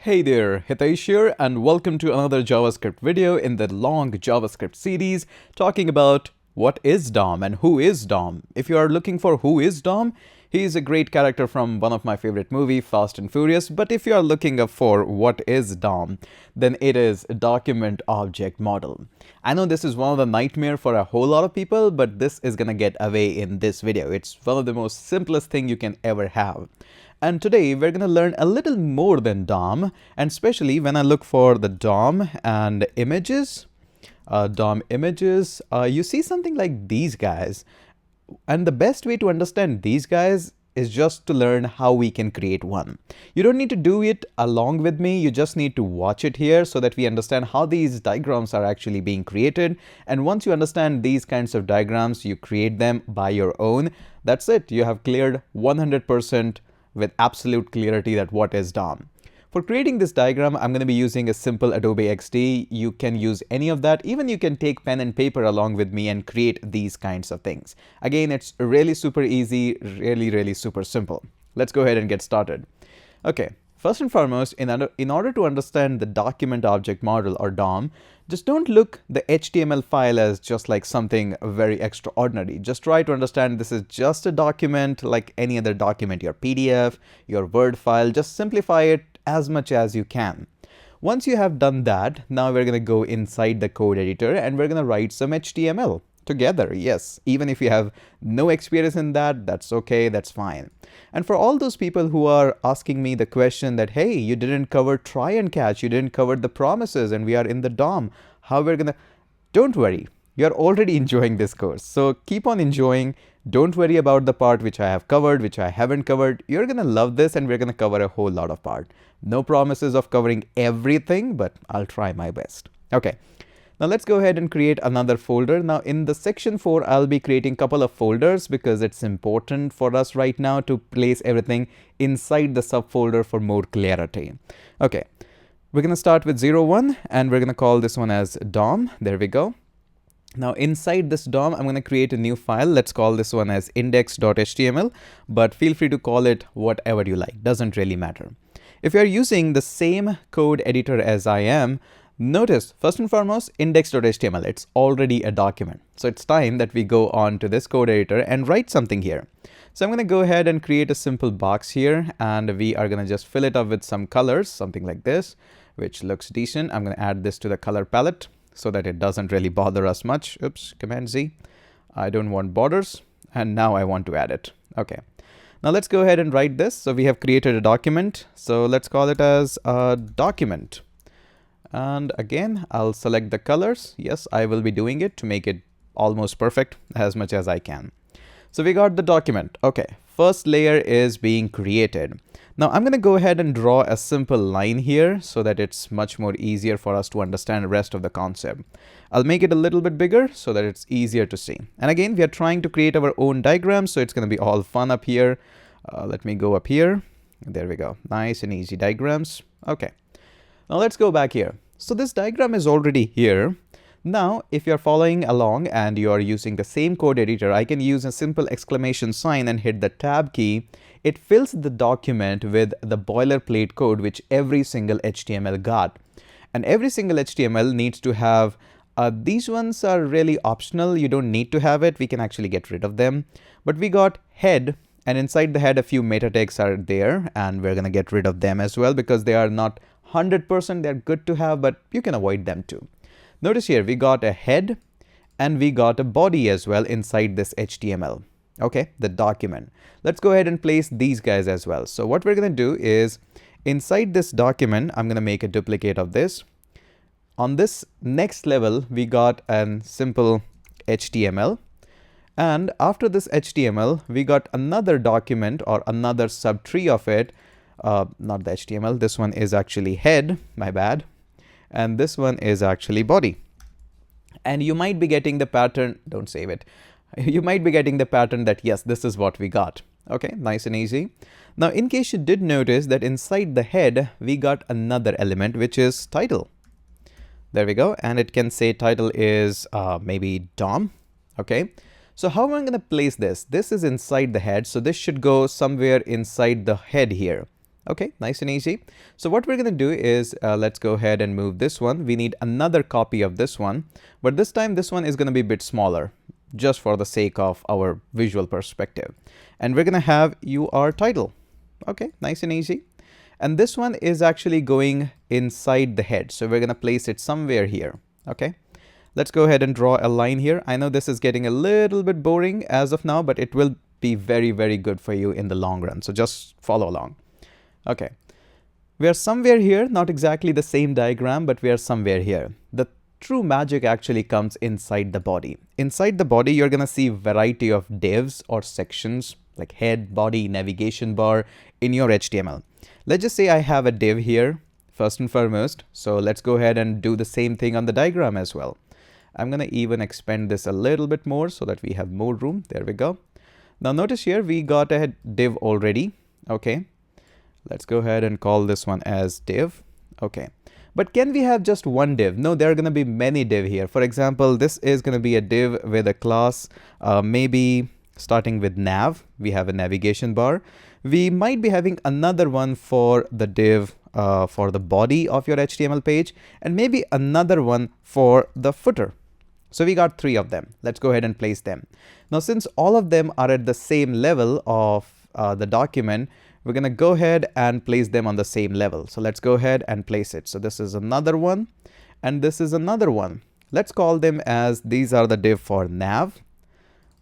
Hey there, Hitesh here, and welcome to another JavaScript video in the long JavaScript series talking about what is DOM and who is DOM. If you are looking for who is DOM, he is a great character from one of my favorite movies, Fast and Furious, but if you are looking up for what is DOM, then it is a document object model. I know this is one of the nightmare for a whole lot of people, but this is gonna get away in this video. It's one of the most simplest thing you can ever have. And today we're going to learn a little more than DOM, and especially when I look for the DOM and images, you see something like these guys. And the best way to understand these guys is just to learn how we can create one. You don't need to do it along with me, you just need to watch it here so that we understand how these diagrams are actually being created. And once you understand these kinds of diagrams, you create them by your own. That's it, you have cleared 100% with absolute clarity that what is DOM. For creating this diagram, I'm going to be using a simple Adobe XD. You can use any of that. Even you can take pen and paper along with me and create these kinds of things. Again, it's really super easy, really super simple. Let's go ahead and get started. Okay, first and foremost, in order to understand the document object model or DOM, just don't look the HTML file as just like something very extraordinary. Just try to understand this is just a document like any other document, your PDF, your Word file. Just simplify it as much as you can. Once you have done that, now we're going to go inside the code editor and we're going to write some HTML together. Yes, even if you have no experience in that, that's okay, that's fine. And for all those people who are asking me the question that, hey, you didn't cover try and catch, you didn't cover the promises, and we are in the DOM, how we're gonna, don't worry, you're already enjoying this course. So keep on enjoying. Don't worry about the part which I have covered, which I haven't covered. You're gonna love this and we're gonna cover a whole lot of part. No promises of covering everything, but I'll try my best. Okay. Now let's go ahead and create another folder. Now in the section 4, I'll be creating a couple of folders because it's important for us right now to place everything inside the subfolder for more clarity. Okay, we're going to start with 01 and we're going to call this one as DOM. There we go. Now inside this DOM, I'm going to create a new file. Let's call this one as index.html, but feel free to call it whatever you like. Doesn't really matter. If you're using the same code editor as I am, notice, first and foremost, index.html, it's already a document. So it's time that we go on to this code editor and write something here. So I'm going to go ahead and create a simple box here, and we are going to just fill it up with some colors, something like this, which looks decent. I'm going to add this to the color palette so that it doesn't really bother us much. Oops, Command Z. I don't want borders, and now I want to add it. Okay. Now let's go ahead and write this. So we have created a document. So let's call it as a document. And again, I'll select the colors. Yes, I will be doing it to make it almost perfect as much as I can. So we got the document. Okay, first layer is being created. Now I'm going to go ahead and draw a simple line here so that it's much more easier for us to understand the rest of the concept. I'll make it a little bit bigger so that it's easier to see. And again, we are trying to create our own diagram, so it's going to be all fun up here. Let me go up here. There we go. Nice and easy diagrams. Okay. Now let's go back here. So this diagram is already here. Now, if you're following along and you are using the same code editor, I can use a simple exclamation sign and hit the tab key. It fills the document with the boilerplate code which every single HTML got. And every single HTML needs to have, these ones are really optional. You don't need to have it. We can actually get rid of them. But we got head, and inside the head a few meta tags are there, and we're going to get rid of them as well because they are not 100%, they're good to have, but you can avoid them too. Notice here, we got a head and we got a body as well inside this HTML. Okay, the document. Let's go ahead and place these guys as well. So what we're going to do is inside this document, I'm going to make a duplicate of this. On this next level, we got a simple HTML. And after this HTML, we got another document or another subtree of it. Not the HTML, this one is actually head, my bad. And this one is actually body. And you might be getting the pattern, don't save it. You might be getting the pattern that yes, this is what we got. Okay, nice and easy. Now, in case you did notice that inside the head, we got another element, which is title. There we go. And it can say title is maybe DOM. Okay. So how am I going to place this? This is inside the head. So this should go somewhere inside the head here. Okay, nice and easy. So what we're going to do is let's go ahead and move this one. We need another copy of this one, but this time this one is going to be a bit smaller just for the sake of our visual perspective. And we're going to have UR title. Okay, nice and easy. And this one is actually going inside the head. So we're going to place it somewhere here. Okay, let's go ahead and draw a line here. I know this is getting a little bit boring as of now, but it will be very, very good for you in the long run. So just follow along. Okay, we are somewhere here, not exactly the same diagram, but we are somewhere here. The true magic actually comes inside the body. Inside the body, you're going to see a variety of divs or sections like head, body, navigation bar in your HTML. Let's just say I have a div here, first and foremost. So let's go ahead and do the same thing on the diagram as well. I'm going to even expand this a little bit more so that we have more room. There we go. Now notice here, we got a div already. Okay. Let's go ahead and call this one as div. Okay. But can we have just one div? No, there are going to be many div here. For example, this is going to be a div with a class, maybe starting with nav. We have a navigation bar. We might be having another one for the div for the body of your HTML page, and maybe another one for the footer. So we got 3 of them. Let's go ahead and place them. Now, since all of them are at the same level of the document, we're going to go ahead and place them on the same level. So let's go ahead and place it. So this is another one, and this is another one. Let's call them as these are the div for nav.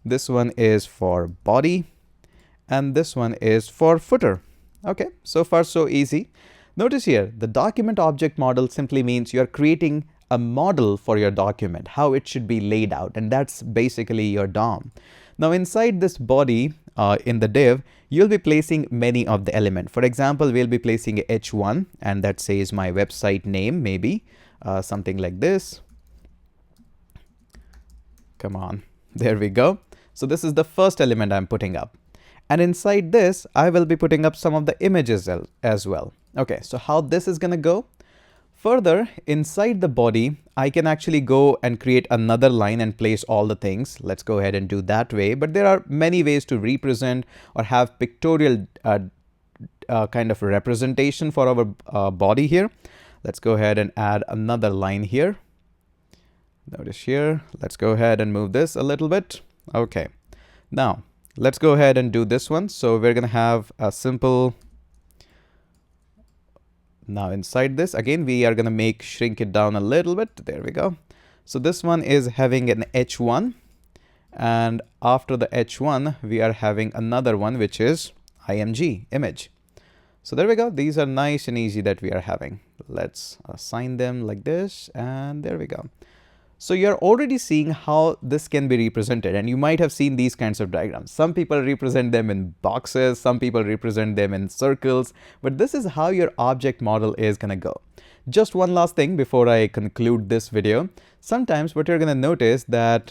This one is for body, and this one is for footer. Okay, so far so easy. Notice here, the document object model simply means you're creating a model for your document, how it should be laid out, and that's basically your DOM. Now inside this body, in the div, you'll be placing many of the elements. For example, we'll be placing a h1, and that says my website name, maybe something like this. Come on, there we go. So this is the first element I'm putting up. And inside this, I will be putting up some of the images as well. Okay, so how this is going to go? Further, inside the body, I can actually go and create another line and place all the things. Let's go ahead and do that way. But there are many ways to represent or have pictorial kind of representation for our body here. Let's go ahead and add another line here. Notice here, let's go ahead and move this a little bit. Okay, now let's go ahead and do this one. So we're going to have a simple. Now inside this, again, we are going to shrink it down a little bit. There we go. So this one is having an h1, and after the h1, we are having another one, which is img, image. So there we go. These are nice and easy that we are having. Let's assign them like this, and there we go. So you're already seeing how this can be represented, and you might have seen these kinds of diagrams. Some people represent them in boxes, some people represent them in circles, but this is how your object model is going to go. Just one last thing before I conclude this video. Sometimes what you're going to notice that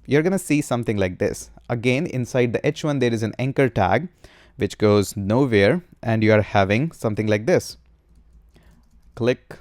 you're going to see something like this. Again, inside the h1, there is an anchor tag, which goes nowhere, and you are having something like this. Click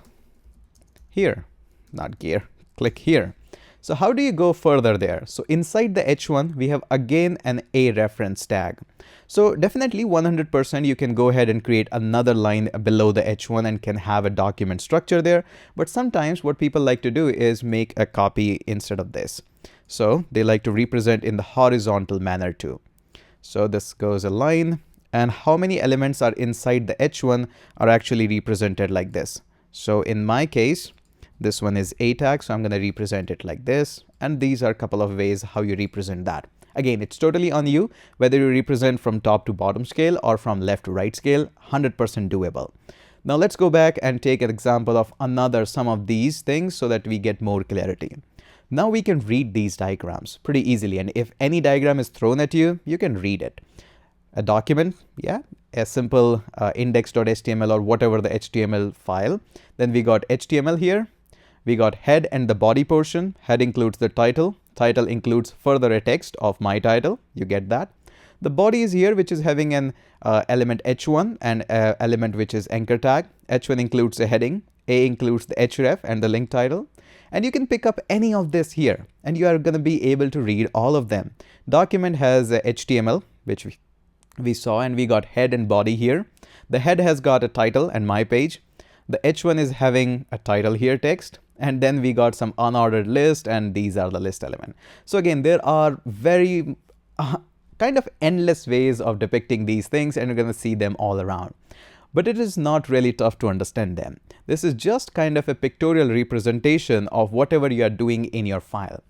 here, not gear. Click here. So how do you go further there? So inside the h1, we have again an a reference tag. So definitely 100% you can go ahead and create another line below the h1 and can have a document structure there. But sometimes what people like to do is make a copy instead of this. So they like to represent in the horizontal manner too. So this goes a line, and how many elements are inside the h1 are actually represented like this. So in my case, this one is a tag, so I'm going to represent it like this. And these are a couple of ways how you represent that. Again, it's totally on you, whether you represent from top to bottom scale or from left to right scale, 100% doable. Now let's go back and take an example of some of these things so that we get more clarity. Now we can read these diagrams pretty easily. And if any diagram is thrown at you, you can read it. A document, yeah, a simple index.html or whatever the HTML file. Then we got HTML here. We got head and the body portion. Head includes the title. Title includes further a text of my title. You get that. The body is here, which is having an element h1 and element which is anchor tag. h1 includes a heading. A includes the href and the link title. And you can pick up any of this here, and you are going to be able to read all of them. Document has HTML, which we saw, and we got head and body here. The head has got a title and my page. The H1 is having a title here, text, and then we got some unordered list, and these are the list element. So again, there are very kind of endless ways of depicting these things, and you're going to see them all around. But it is not really tough to understand them. This is just kind of a pictorial representation of whatever you are doing in your file.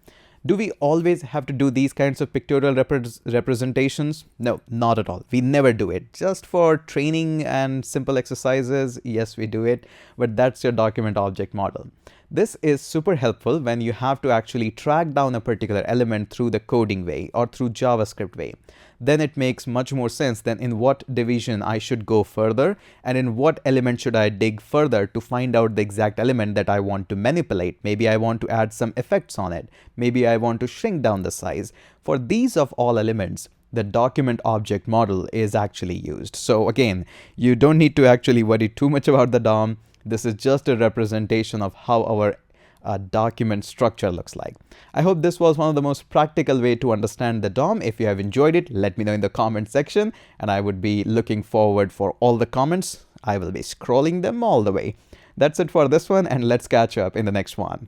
Do we always have to do these kinds of pictorial representations? No, not at all. We never do it. Just for training and simple exercises, yes, we do it, but that's your document object model. This is super helpful when you have to actually track down a particular element through the coding way or through JavaScript way. Then it makes much more sense than in what division I should go further and in what element should I dig further to find out the exact element that I want to manipulate. Maybe I want to add some effects on it. Maybe I want to shrink down the size. For these of all elements, the document object model is actually used. So again, you don't need to actually worry too much about the DOM. This is just a representation of how our document structure looks like. I hope this was one of the most practical way to understand the DOM. If you have enjoyed it, let me know in the comment section, and I would be looking forward for all the comments. I will be scrolling them all the way. That's it for this one, and let's catch up in the next one.